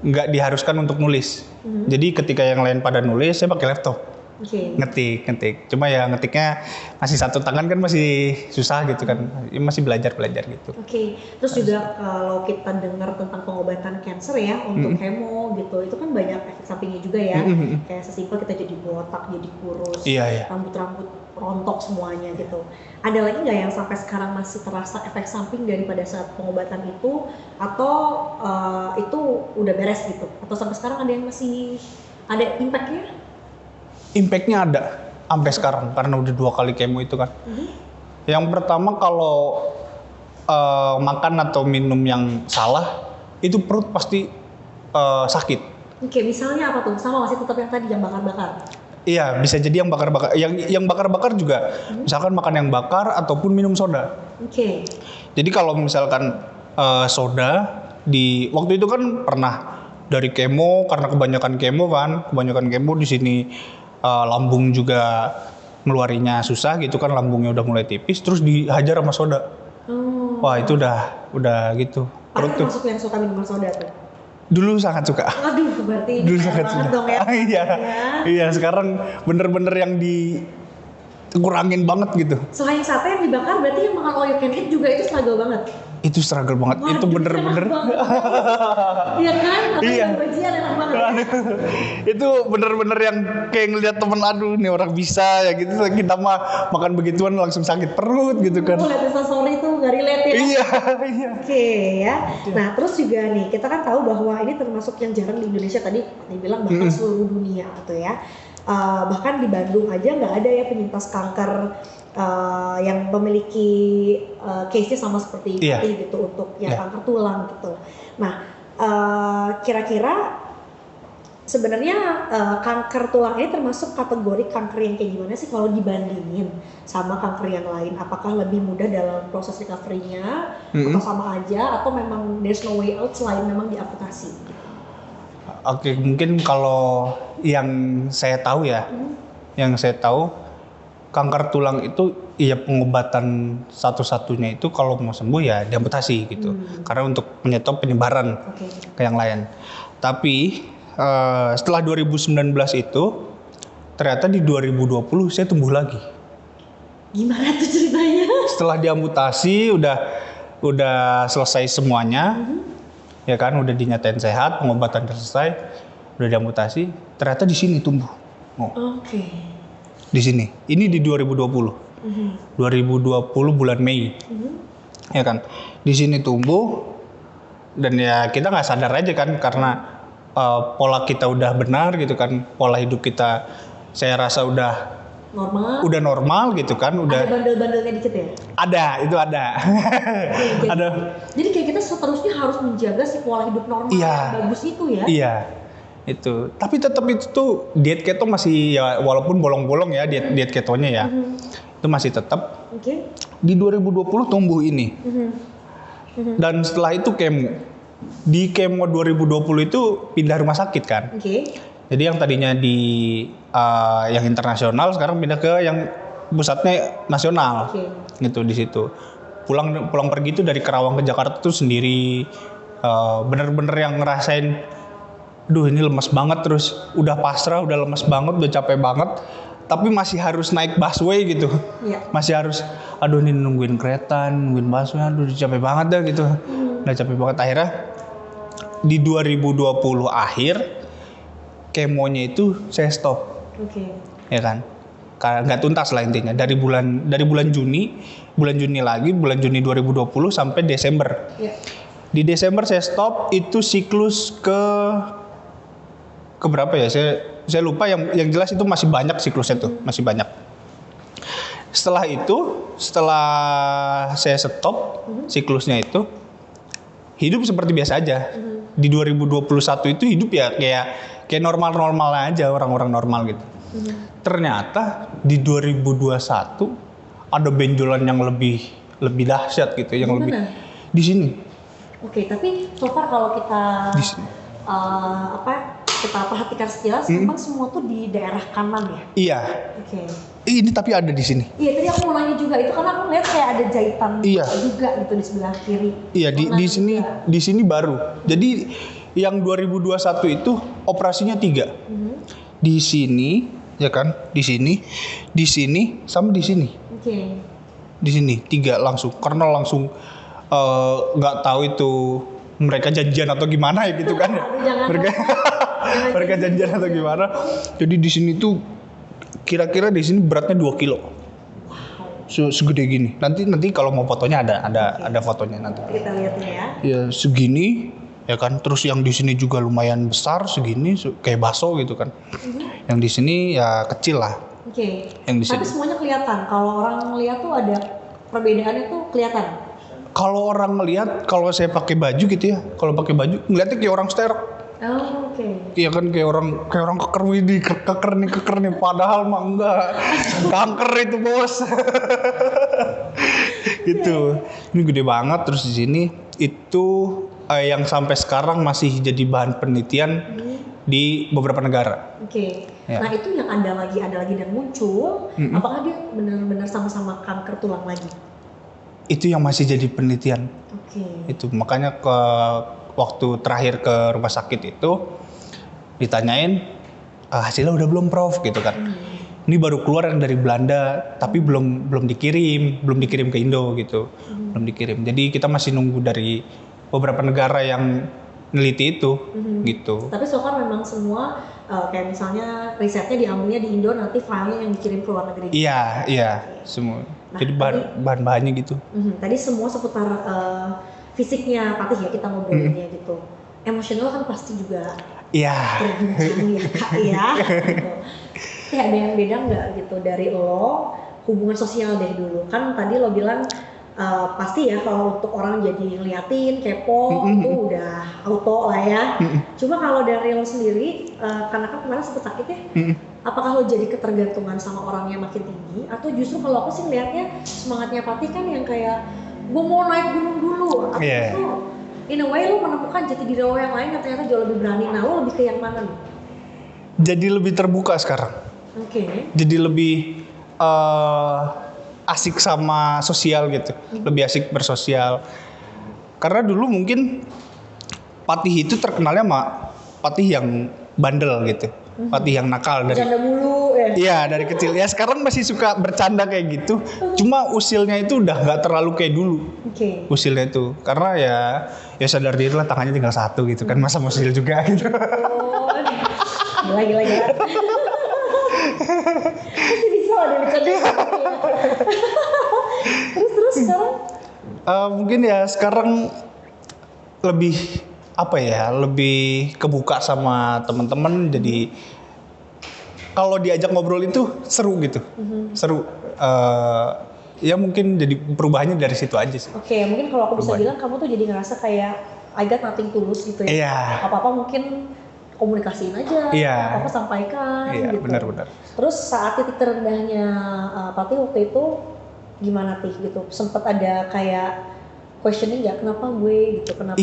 nggak diharuskan untuk nulis. Jadi ketika yang lain pada nulis, saya pakai laptop. Ngetik. Cuma ya ngetiknya masih satu tangan kan masih susah gitu kan, masih belajar gitu. Terus juga kalau kita dengar tentang pengobatan kanker ya untuk kemo gitu, itu kan banyak efek sampingnya juga ya. Kayak sesimpel kita jadi botak, jadi kurus, rambut rontok semuanya gitu. Ada lagi nggak yang sampai sekarang masih terasa efek samping daripada saat pengobatan itu, atau itu udah beres gitu? Atau sampai sekarang ada yang masih ada impactnya? Impactnya ada sampai sekarang karena udah 2 kali kemo itu kan. Yang pertama kalau makan atau minum yang salah itu perut pasti sakit. Misalnya apa tuh? Sama masih tetap yang tadi yang bakar-bakar? Iya, bisa jadi yang bakar-bakar. Yang bakar-bakar juga misalkan makan yang bakar ataupun minum soda. Jadi kalau misalkan soda di waktu itu kan pernah dari kemo karena kebanyakan kemo di sini. Lambung juga ngeluarinya susah gitu kan, lambungnya udah mulai tipis terus dihajar sama soda. Wah itu udah gitu. Perut tuh. Masuk yang suka minum soda tuh? Dulu sangat suka. Aduh berarti dulu sangat suka dong ya. Iya sekarang bener-bener yang dikurangin banget gitu. Selain sate yang dibakar berarti yang makan all you can eat juga itu struggle banget? Itu struggle banget. Wah, itu bener-bener. Iya kan? Iya. Bajian enak banget. Itu bener-bener yang kayak ngeliat temen, aduh nih orang bisa ya gitu. Kita mah makan begituan langsung sakit perut gitu kan. Lihat instastory itu gak relate ya. Iya. Ya. Nah terus juga nih kita kan tahu bahwa ini termasuk yang jarang di Indonesia, tadi dibilang bahkan seluruh dunia gitu ya. Bahkan di Bandung aja nggak ada ya penyintas kanker yang memiliki case-nya sama seperti gitu untuk yang kanker tulang gitu. Nah, kira-kira sebenarnya kanker tulang ini termasuk kategori kanker yang kayak gimana sih kalau dibandingin sama kanker yang lain? Apakah lebih mudah dalam proses recovery-nya atau sama aja, atau memang there's no way out selain memang diamputasi? Oke, mungkin kalau yang saya tahu kanker tulang itu ya pengobatan satu-satunya itu kalau mau sembuh ya diamputasi gitu. Karena untuk menyetop penyebaran ke yang lain. Tapi setelah 2019 itu ternyata di 2020 saya tumbuh lagi. Gimana tuh ceritanya? Setelah diamputasi udah selesai semuanya. Ya kan udah dinyatain sehat, pengobatan selesai, udah diamputasi, ternyata di sini tumbuh. Di sini. Ini di 2020. 2020 bulan Mei. Ya kan. Di sini tumbuh dan ya kita nggak sadar aja kan karena pola kita udah benar gitu kan. Pola hidup kita saya rasa udah normal gitu kan, udah. Ada bandel-bandelnya dikit ya? Itu ada. Ada. Jadi kayak kita seterusnya harus menjaga si pola hidup normal yang bagus itu ya? Iya. Itu. Tapi tetap itu tuh diet keto masih ya walaupun bolong-bolong ya diet ketonya ya. Itu masih tetap. Di 2020 tumbuh ini. Dan setelah itu kemo. Di kemo 2020 itu pindah rumah sakit kan. Jadi yang tadinya di yang internasional sekarang pindah ke yang pusatnya nasional. Gitu di situ. Pulang pergi itu dari Kerawang ke Jakarta tuh sendiri. Bener-bener yang ngerasain ini lemas banget, terus udah pasrah, udah lemas banget, udah capek banget, tapi masih harus naik busway gitu. Masih harus, ini nungguin kereta, nungguin busway, capek banget dah gitu. Udah capek banget. Akhirnya di 2020 akhir kemonya itu saya stop. Ya kan. nggak tuntas lah intinya dari bulan Juni lagi bulan Juni 2020 sampai Desember. Di Desember saya stop, itu siklus ke berapa ya, saya lupa, yang jelas itu masih banyak siklusnya tuh, masih banyak. Setelah saya stop siklusnya itu, hidup seperti biasa aja. Di 2021 itu hidup ya kayak normal-normal aja, orang-orang normal gitu. Ternyata di 2021 ada benjolan yang lebih dahsyat gitu, yang lebih di sini. Oke, tapi so far kalau kita kita perhatikan sekilas, memang semua tuh di daerah kanan ya? Iya. Oke. Ini tapi ada di sini. Iya, tadi aku mau nanya juga itu karena aku lihat kayak ada jahitan juga gitu di sebelah kiri. Iya, di sini baru. Jadi yang 2021 itu operasinya 3. Di sini, ya kan? Di sini, sama di sini. Oke. Di sini 3 langsung, karena langsung nggak tahu itu mereka janjian atau gimana ya gitu kan? mereka janjian atau gimana? Jadi di sini tuh kira-kira di sini beratnya 2 kilo. Segede gini. Nanti kalau mau fotonya ada fotonya nanti. Kita lihat ya. Ya segini, ya kan. Terus yang di sini juga lumayan besar, segini kayak bakso gitu kan. Yang di sini ya kecil lah. Oke. Tapi semuanya kelihatan. Kalau orang ngeliat tuh ada perbedaannya tuh kelihatan. Kalau orang ngelihat, kalau saya pakai baju gitu ya, kalau pakai baju ngeliatnya kayak orang sterok. Oh, oke. Iya kan kayak orang keker nih, padahal mah enggak. Kanker itu, Bos. Gitu. Ini gede banget. Terus di sini itu yang sampai sekarang masih jadi bahan penelitian di beberapa negara. Oke. Ya. Nah, itu yang ada lagi dan muncul, apakah dia benar-benar sama-sama kanker tulang lagi? Itu yang masih jadi penelitian. Oke. Itu makanya waktu terakhir ke rumah sakit itu ditanyain hasilnya udah belum, Prof, gitu kan. Ini baru keluar yang dari Belanda tapi belum dikirim ke Indo gitu. Belum dikirim. Jadi kita masih nunggu dari beberapa negara yang neliti itu gitu. Tapi so far memang semua kayak misalnya risetnya diambilnya di Indo, nanti filenya yang dikirim ke luar negeri. Iya, semua. Nah, jadi bahan-bahannya gitu. Tadi semua seputar fisiknya Patih ya kita ngobrolinnya gitu. Emosional kan pasti juga terguncang ya Kak ya. Gitu. Ada yang beda nggak gitu dari lo hubungan sosial deh dulu? Kan tadi lo bilang pasti ya kalau untuk orang jadi ngeliatin, kepo itu udah auto lah ya. Cuma kalau dari lo sendiri, karena kan kemarin sempet sakit ya, apakah lo jadi ketergantungan sama orang yang makin tinggi? Atau justru kalau aku sih ngeliatnya semangatnya Patih kan yang kayak gue mau naik gunung dulu. Atau justru in a way lo menemukan jati diri lo yang lain yang ternyata jauh lebih berani. Nah lo lebih ke yang mana lo? Jadi lebih terbuka sekarang. Oke. Jadi lebih asik sama sosial gitu, lebih asik bersosial. Karena dulu mungkin Patih itu terkenalnya sama Patih yang bandel gitu, Patih yang nakal dari. Bercanda mulu ya? Iya dari kecil ya. Sekarang masih suka bercanda kayak gitu. Cuma usilnya itu udah nggak terlalu kayak dulu. Oke. Usilnya itu, karena ya sadar diri lah, tangannya tinggal 1 gitu kan, masa usil juga gitu. Oh, gila. Masih bisa ada bercanda. Terus sekarang? Mungkin ya sekarang lebih lebih kebuka sama teman-teman. Jadi kalau diajak ngobrol itu seru gitu, seru. Ya mungkin jadi perubahannya dari situ aja sih. Oke, mungkin kalau aku bisa bilang kamu tuh jadi ngerasa kayak I got nothing to lose gitu ya. Iya. Apa-apa mungkin komunikasiin aja, apa-apa sampaikan gitu. Benar. Terus saat titik terendahnya Patih waktu itu gimana Tih gitu? Sempet ada kayak questioning nggak, kenapa gue gitu, kenapa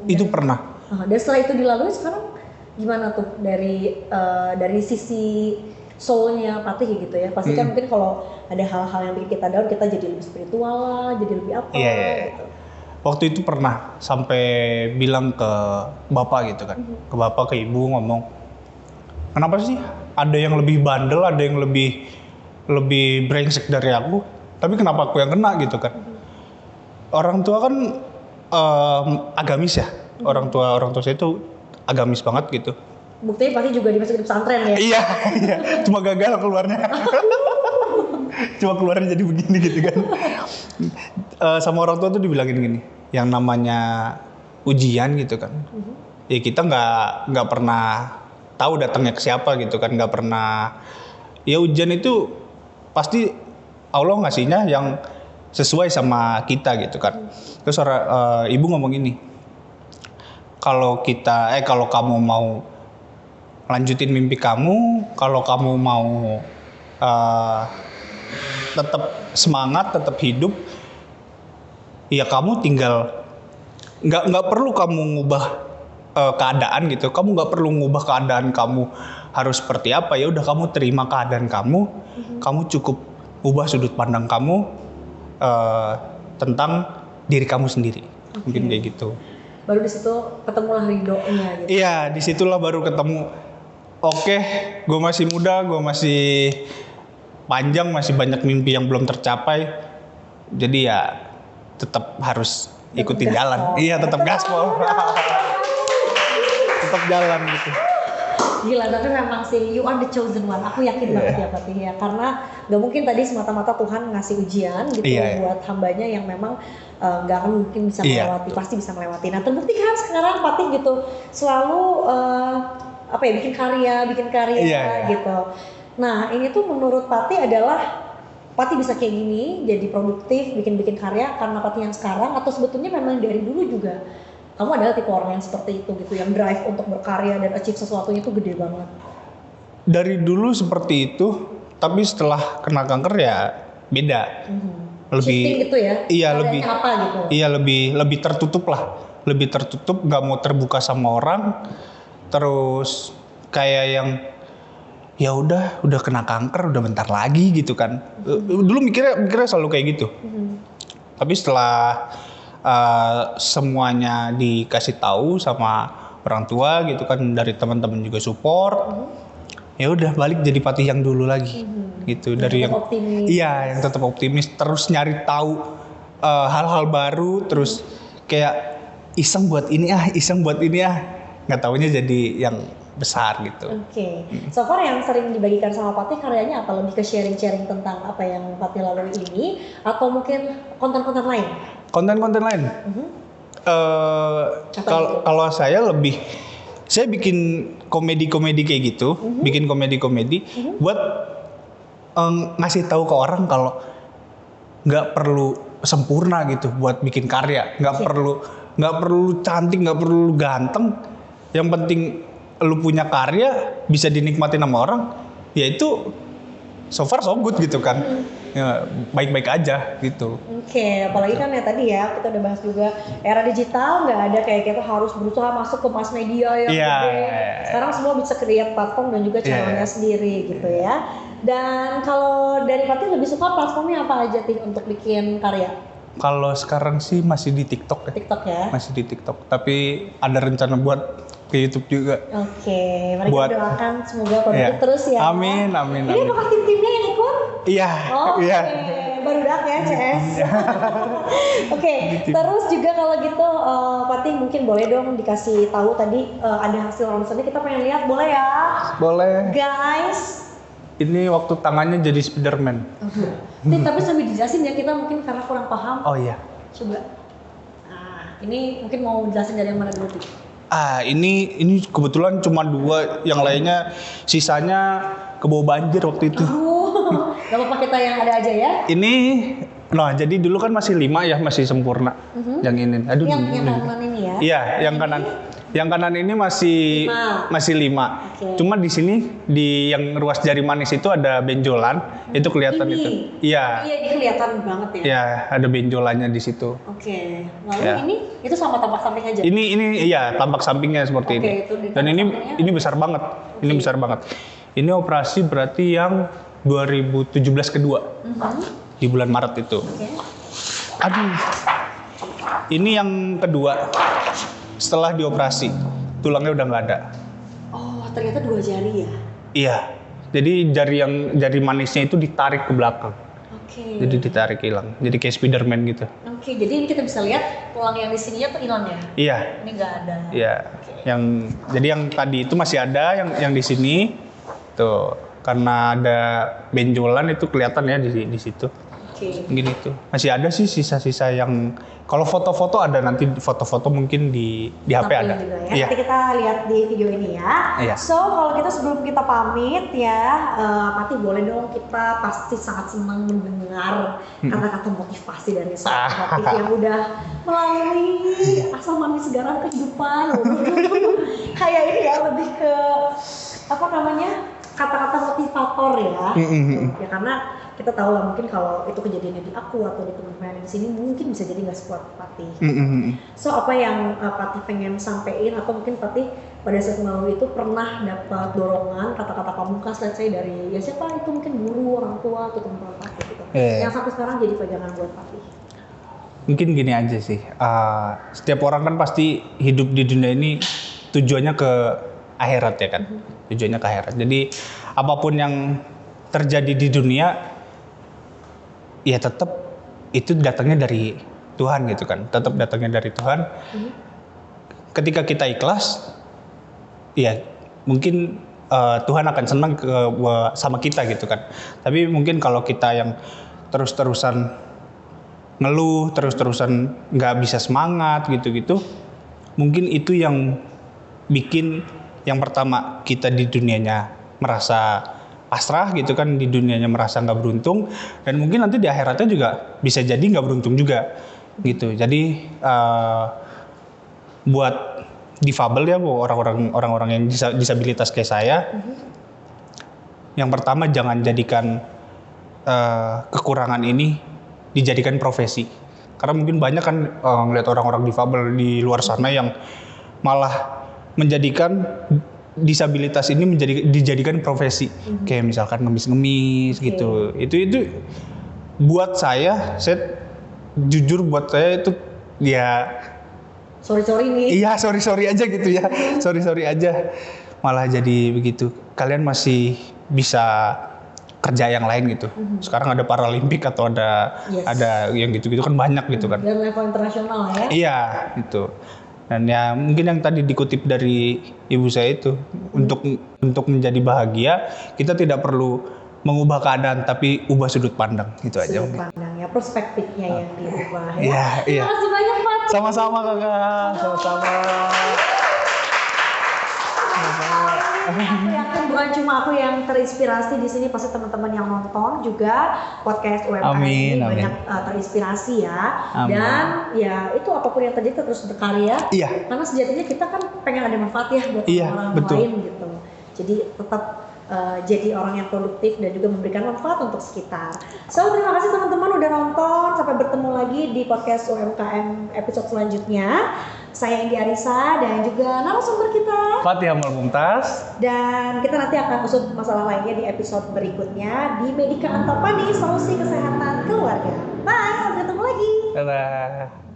itu pernah. Dan setelah itu dilalui sekarang gimana tuh dari sisi soulnya Patih gitu ya? Pasti kan mungkin kalau ada hal-hal yang bikin kita down, kita jadi lebih spiritual lah, jadi lebih apa gitu. Waktu itu pernah sampai bilang ke bapak gitu kan, ke bapak, ke ibu, ngomong, kenapa sih ada yang lebih bandel, ada yang lebih brengsek dari aku, tapi kenapa aku yang kena gitu kan? Orang tua kan agamis ya, orang tua saya itu agamis banget gitu. Buktinya pasti juga dimasukin pesantren ya. Iya, iya. Cuma gagal keluarnya. Cuma keluarnya jadi begini gitu kan. Sama orang tua tuh dibilangin gini, yang namanya ujian gitu kan. Ya kita nggak pernah tahu datangnya ke siapa gitu kan, nggak pernah. Ya ujian itu pasti Allah ngasihnya yang sesuai sama kita gitu kan. Terus ibu ngomong gini, kalau kamu mau lanjutin mimpi kamu, kalau kamu mau tetap semangat, tetap hidup, ya kamu tinggal nggak perlu kamu ngubah keadaan gitu. Kamu nggak perlu ngubah keadaan kamu harus seperti apa, ya udah kamu terima keadaan kamu. Kamu cukup ubah sudut pandang kamu tentang diri kamu sendiri. Mungkin kayak gitu. Baru di situ ketemulah ridhonya gitu. Iya, disitulah baru ketemu. Oke, gue masih muda, gue masih panjang, masih banyak mimpi yang belum tercapai. Jadi ya tetap harus ikutin jalan. Iya, tetap gaspol. Tetap jalan gitu. Gila, tapi memang sih you are the chosen one. Aku yakin banget ya Fatih ya, karena gak mungkin tadi semata-mata Tuhan ngasih ujian gitu buat hambanya yang memang gak akan mungkin bisa melewati, pasti bisa melewati. Nah terbukti kan sekarang Fatih gitu selalu bikin karya gitu. Nah ini tuh menurut Fatih adalah Fatih bisa kayak gini, jadi produktif, bikin karya karena Fatih yang sekarang, atau sebetulnya memang dari dulu juga kamu adalah tipe orang yang seperti itu gitu, yang drive untuk berkarya dan achieve sesuatunya itu gede banget? Dari dulu seperti itu, tapi setelah kena kanker ya beda. Lebih shifting gitu ya? Iya, lebih apa gitu? Iya, lebih tertutup lah. Lebih tertutup, gak mau terbuka sama orang. Terus kayak yang ya udah kena kanker, udah bentar lagi gitu kan. Dulu mikirnya selalu kayak gitu. Tapi setelah semuanya dikasih tahu sama orang tua gitu kan, dari teman-teman juga support, ya udah balik jadi Fatih yang dulu lagi. Gitu, dari yang optimis. Iya, yang tetap optimis, terus nyari tahu hal-hal baru, terus kayak iseng buat ini nggak taunya jadi yang besar gitu. Oke. So far yang sering dibagikan sama Fatih karyanya apa? Lebih ke sharing tentang apa yang Fatih lalui ini, atau mungkin konten-konten lain? Konten-konten lain. Kalau saya bikin komedi-komedi kayak gitu, bikin komedi-komedi buat ngasih tahu ke orang kalau nggak perlu sempurna gitu buat bikin karya, nggak perlu cantik, nggak perlu ganteng, yang penting lu punya karya bisa dinikmatin sama orang, ya itu so far so good gitu kan. Ya, baik-baik aja gitu. Oke, apalagi kan ya tadi ya kita udah bahas juga era digital, nggak ada kayak kita harus berusaha masuk ke mass media yang gede. Sekarang semua bisa create platform dan juga channelnya sendiri gitu ya. Dan kalau dari Fatih lebih suka platformnya apa aja untuk bikin karya? Kalau sekarang sih masih di TikTok ya. TikTok ya? Masih di TikTok, tapi ada rencana buat ke YouTube juga. Oke, mereka doakan semoga produktif terus ya. Amin. Ini apakah tim-timnya yang ikut? Iya. Iya. Baru dak ya CS. Oke, terus juga kalau gitu Fatih mungkin boleh dong dikasih tahu tadi ada hasil ronsennya, kita pengen lihat, boleh ya? Boleh. Guys. Ini waktu tangannya jadi Spiderman. Tapi sambil dijelasin ya, kita mungkin karena kurang paham. Oh iya. Coba. Nah, ini mungkin mau jelasin dari yang mana dulu tuh? Ini kebetulan cuma 2, yang lainnya sisanya kebawa banjir waktu itu. Gak apa-apa, kita yang ada aja ya. Ini, jadi dulu kan masih 5 ya, masih sempurna. Yang ini, yang kanan ini ya? Iya, yang kanan ini masih 5. Okay. Cuma di sini di yang ruas jari manis itu ada benjolan, itu kelihatan ini. Itu. Iya. Iya, ini kelihatan banget ya. Iya, ada benjolannya di situ. Oke. Lalu itu sama tampak samping aja. Ini iya, tampak sampingnya seperti ini. Dan ini besar banget. Ini besar banget. Ini operasi berarti yang 2017 kedua. Di bulan Maret itu. Aduh. Ini yang kedua. Setelah dioperasi, tulangnya udah nggak ada. Oh, ternyata 2 jari ya? Iya. Jadi jari manisnya itu ditarik ke belakang. Oke. Jadi ditarik hilang. Jadi kayak Spiderman gitu. Oke, jadi ini kita bisa lihat tulang yang di sininya tuh hilang ya? Iya. Ini nggak ada. Iya. Jadi yang tadi itu masih ada, yang di sini tuh karena ada benjolan itu kelihatan ya di situ. Oke. Gini tuh. Masih ada sih sisa-sisa yang kalau foto-foto ada, nanti foto-foto mungkin di HP ada. Juga ya. Iya. Nanti kita lihat di video ini ya. Iya. So kalau kita sebelum kita pamit ya, Pati boleh dong, kita pasti sangat senang mendengar kata-kata motivasi dari seorang motif yang udah melalui asam manis garam kehidupan. Kayak ini ya, lebih ke apa namanya, kata-kata motivator ya. Ya karena kita tahu lah mungkin kalau itu kejadiannya di aku atau di teman-teman yang di sini mungkin bisa jadi nggak sekuat Pati. So apa yang Pati pengen sampein, atau mungkin Pati pada saat melalui itu pernah dapat dorongan kata-kata pamungkas, let's say dari ya siapa itu, mungkin guru, orang tua atau teman-teman Pati gitu, yang sampai sekarang jadi pegangan buat Pati. Mungkin gini aja sih. Setiap orang kan pasti hidup di dunia ini tujuannya ke akhirat ya kan. Tujuannya ke akhirat. Jadi apapun yang terjadi di dunia ya tetap itu datangnya dari Tuhan gitu kan, tetap datangnya dari Tuhan. Ketika kita ikhlas, ya mungkin Tuhan akan senang sama kita gitu kan. Tapi mungkin kalau kita yang terus-terusan ngeluh, terus-terusan nggak bisa semangat gitu-gitu, mungkin itu yang bikin yang pertama kita di dunianya merasa pasrah gitu kan, di dunianya merasa nggak beruntung, dan mungkin nanti di akhiratnya juga bisa jadi nggak beruntung juga gitu. Jadi buat difabel ya, orang-orang yang disabilitas kayak saya, yang pertama jangan jadikan kekurangan ini dijadikan profesi, karena mungkin banyak kan ngeliat orang-orang difabel di luar sana yang malah menjadikan disabilitas ini dijadikan profesi, kayak misalkan ngemis-ngemis gitu. Itu buat saya jujur buat saya itu ya sorry nih. Iya, sorry aja gitu ya. sorry aja. Malah jadi begitu. Kalian masih bisa kerja yang lain gitu. Sekarang ada Paralimpik atau ada yang gitu-gitu kan banyak gitu kan. Dan level internasional ya. Iya, gitu. Dan ya mungkin yang tadi dikutip dari ibu saya itu, untuk menjadi bahagia kita tidak perlu mengubah keadaan tapi ubah sudut pandang, gitu aja. Sudut pandang ya, perspektifnya yang diubah ya. Iya. Terima kasih banyak Pak. Sama-sama Kakak, sama-sama. Aku yakin bukan cuma aku yang terinspirasi di sini, pasti teman-teman yang nonton juga podcast UMKM ini banyak terinspirasi ya. Amin. Dan ya itu apapun yang terjadi terus berkarya. Iya. Karena sejatinya kita kan pengen ada manfaat ya buat orang lain gitu. Jadi tetap jadi orang yang produktif dan juga memberikan manfaat untuk sekitar. So terima kasih teman-teman udah nonton. Sampai bertemu lagi di podcast UMKM episode selanjutnya. Saya Indi Arisa dan juga narasumber kita Pati Hamal Mumtaz. Dan kita nanti akan usut masalah lainnya di episode berikutnya di Medika Antapani, solusi kesehatan keluarga. Bye, sampai ketemu lagi. Dadah.